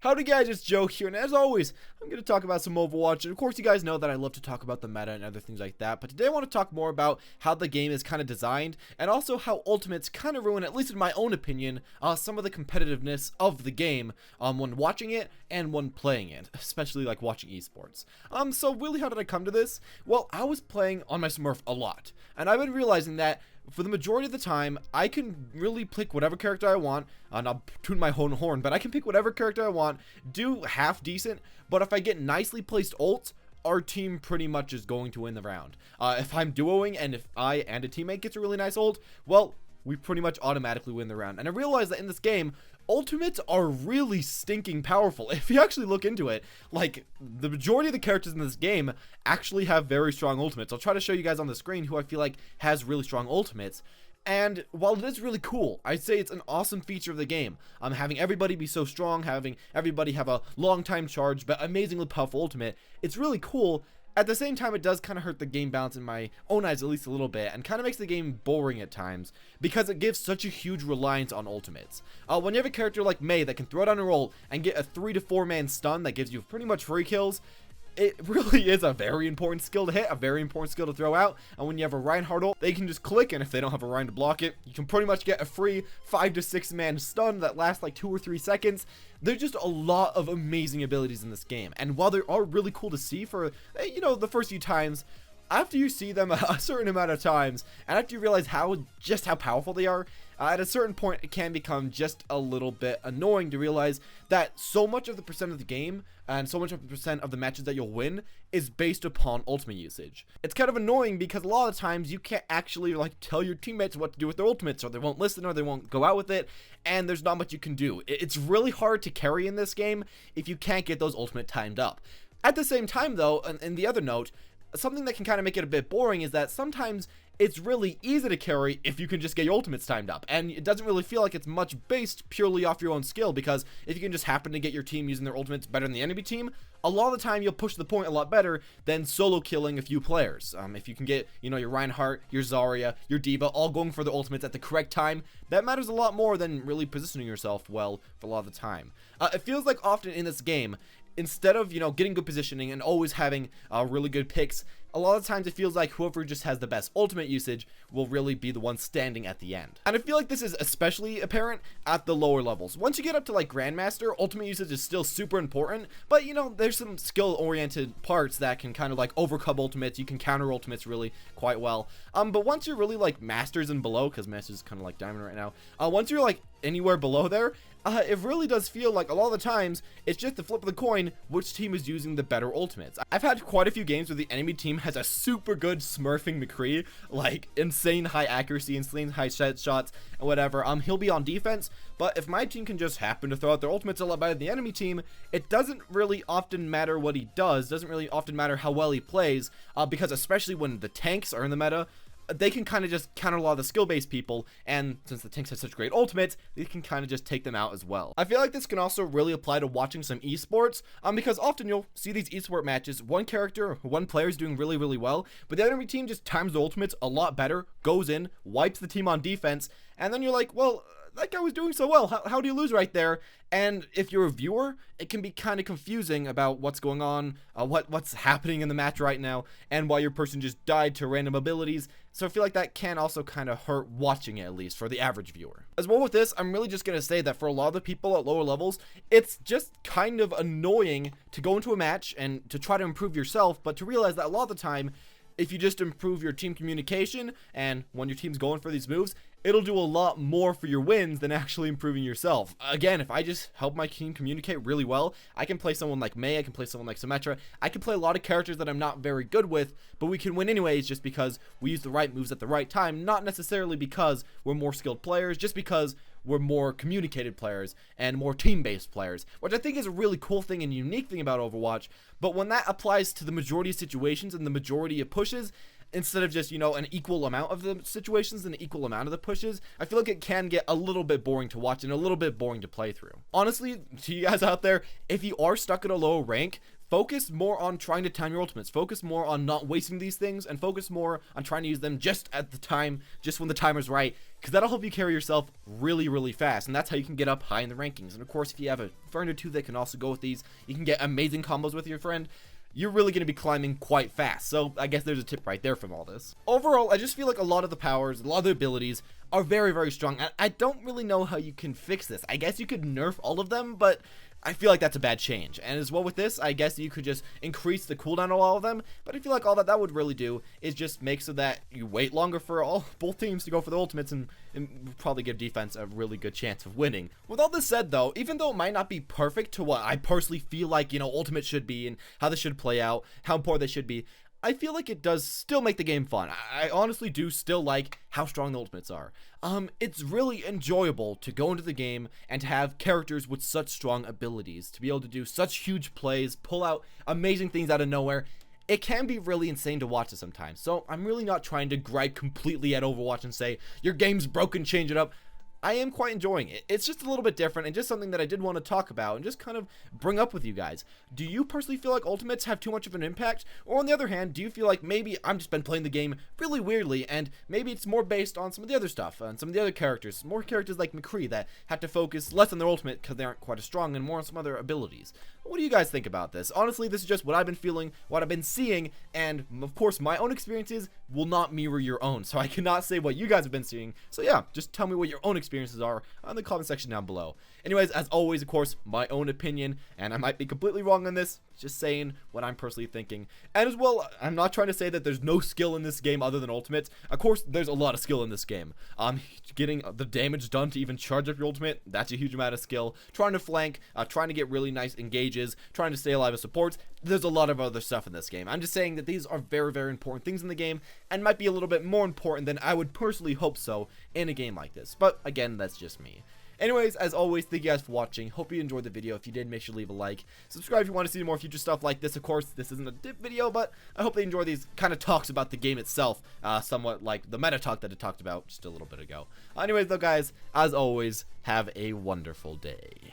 Howdy guys, it's Joe here, and as always, I'm going to talk about some Overwatch, and of course you guys know that I love to talk about the meta and other things like that, but today I want to talk more about how the game is kind of designed, and also how ultimates kind of ruin, at least in my own opinion, some of the competitiveness of the game when watching it and when playing it, especially like watching esports. So really how did I come to this? Well, I was playing on my Smurf a lot, and I've been realizing that for the majority of the time, I can really pick whatever character I want, and I'll tune my own horn, but I can pick whatever character I want, do half decent, but if I get nicely placed ults, our team pretty much is going to win the round. If I'm duoing and if I and a teammate gets a really nice ult, well, we pretty much automatically win the round. And I realized that in this game, ultimates are really stinking powerful. If you actually look into it, like, the majority of the characters in this game actually have very strong ultimates. I'll try to show you guys on the screen who I feel like has really strong ultimates. And while it is really cool, I'd say it's an awesome feature of the game. Having everybody be so strong, having everybody have a long time charge, but amazingly powerful ultimate, it's really cool. At the same time, it does kind of hurt the game balance in my own eyes at least a little bit, and kind of makes the game boring at times, because it gives such a huge reliance on ultimates. When you have a character like Mei that can throw down a ult and get a 3 to 4 man stun that gives you pretty much free kills, it really is a very important skill to hit, a very important skill to throw out. And when you have a Reinhardt ult, they can just click, and if they don't have a Rein to block it, you can pretty much get a free 5 to 6 man stun that lasts like 2 or 3 seconds. There's just a lot of amazing abilities in this game, and while they are really cool to see for, you know, the first few times, after you see them a certain amount of times, and after you realize just how powerful they are, at a certain point it can become just a little bit annoying to realize that so much of the percent of the game and so much of the percent of the matches that you'll win is based upon ultimate usage. It's kind of annoying because a lot of times you can't actually like tell your teammates what to do with their ultimates, or they won't listen, or they won't go out with it, and there's not much you can do. It's really hard to carry in this game if you can't get those ultimate timed up. At the same time though, and the other note, something that can kind of make it a bit boring is that sometimes it's really easy to carry if you can just get your ultimates timed up, and it doesn't really feel like it's much based purely off your own skill, because if you can just happen to get your team using their ultimates better than the enemy team, a lot of the time you'll push the point a lot better than solo killing a few players. If you can get, you know, your Reinhardt, your Zarya, your Diva all going for the ultimates at the correct time, that matters a lot more than really positioning yourself well for a lot of the time. It feels like often in this game, instead of, you know, getting good positioning and always having really good picks, a lot of times it feels like whoever just has the best ultimate usage will really be the one standing at the end. And I feel like this is especially apparent at the lower levels. Once you get up to like Grandmaster, ultimate usage is still super important, but you know, there's some skill oriented parts that can kind of like overcome ultimates. You can counter ultimates really quite well. But once you're really like Masters and below, because Masters is kind of like Diamond right now, once you're like anywhere below there, it really does feel like a lot of the times it's just the flip of the coin which team is using the better ultimates. I've had quite a few games where the enemy team has a super good smurfing McCree, like insane high accuracy, insane high shots and whatever. He'll be on defense, but if my team can just happen to throw out their ultimates a lot better than the enemy team, it doesn't really often matter what he does, doesn't really often matter how well he plays, because especially when the tanks are in the meta, they can kind of just counter a lot of the skill-based people, and since the tanks have such great ultimates, they can kind of just take them out as well. I feel like this can also really apply to watching some esports, because often you'll see these esport matches, one character, one player is doing really, really well, but the enemy team just times the ultimates a lot better, goes in, wipes the team on defense, and then you're like, well, that guy was doing so well, how do you lose right there? And if you're a viewer, it can be kind of confusing about what's going on, what's happening in the match right now, and why your person just died to random abilities. So I feel like that can also kind of hurt watching it, at least for the average viewer. As well with this, I'm really just going to say that for a lot of the people at lower levels, it's just kind of annoying to go into a match and to try to improve yourself, but to realize that a lot of the time, if you just improve your team communication, and when your team's going for these moves, it'll do a lot more for your wins than actually improving yourself. Again, if I just help my team communicate really well, I can play someone like Mei, I can play someone like Symmetra, I can play a lot of characters that I'm not very good with, but we can win anyways just because we use the right moves at the right time, not necessarily because we're more skilled players, just because we're more communicated players and more team-based players, which I think is a really cool thing and unique thing about Overwatch. But when that applies to the majority of situations and the majority of pushes, instead of just, you know, an equal amount of the situations and an equal amount of the pushes, I feel like it can get a little bit boring to watch and a little bit boring to play through. Honestly, to you guys out there, if you are stuck at a low rank, focus more on trying to time your ultimates, focus more on not wasting these things, and focus more on trying to use them just at the time, just when the timer's right, because that'll help you carry yourself really, really fast, and that's how you can get up high in the rankings. And of course, if you have a friend or two that can also go with these, you can get amazing combos with your friend. You're really going to be climbing quite fast. So I guess there's a tip right there from all this. Overall, I just feel like a lot of the powers, a lot of the abilities are very, very strong. I don't really know how you can fix this. I guess you could nerf all of them, but I feel like that's a bad change. And as well with this, I guess you could just increase the cooldown of all of them, but I feel like all that would really do is just make so that you wait longer for both teams to go for the ultimates and probably give defense a really good chance of winning. With all this said though, even though it might not be perfect to what I personally feel like, ultimate should be and how this should play out, how important they should be, I feel like it does still make the game fun. I honestly do still like how strong the ultimates are. It's really enjoyable to go into the game and to have characters with such strong abilities, to be able to do such huge plays, pull out amazing things out of nowhere. It can be really insane to watch it sometimes. So I'm really not trying to gripe completely at Overwatch and say, your game's broken, change it up. I am quite enjoying it. It's just a little bit different and just something that I did want to talk about and just kind of bring up with you guys. Do you personally feel like ultimates have too much of an impact? Or on the other hand, do you feel like maybe I've just been playing the game really weirdly and maybe it's more based on some of the other stuff and some of the other characters, more characters like McCree that have to focus less on their ultimate because they aren't quite as strong and more on some other abilities? What do you guys think about this? Honestly, this is just what I've been feeling, what I've been seeing, and of course my own experiences will not mirror your own, so I cannot say what you guys have been seeing. So yeah, just tell me what your own experiences are in the comment section down below. Anyways, as always, of course, my own opinion, and I might be completely wrong on this, just saying what I'm personally thinking. And as well, I'm not trying to say that there's no skill in this game other than ultimates. Of course, there's a lot of skill in this game. Getting the damage done to even charge up your ultimate, that's a huge amount of skill. Trying to flank, trying to get really nice engages, trying to stay alive as supports, there's a lot of other stuff in this game. I'm just saying that these are very, very important things in the game, and might be a little bit more important than I would personally hope so in a game like this. But again, that's just me. Anyways, as always, thank you guys for watching. Hope you enjoyed the video. If you did, make sure to leave a like. Subscribe if you want to see more future stuff like this. Of course, this isn't a dip video, but I hope they enjoy these kind of talks about the game itself, somewhat like the meta talk that I talked about just a little bit ago. Anyways, though, guys, as always, have a wonderful day.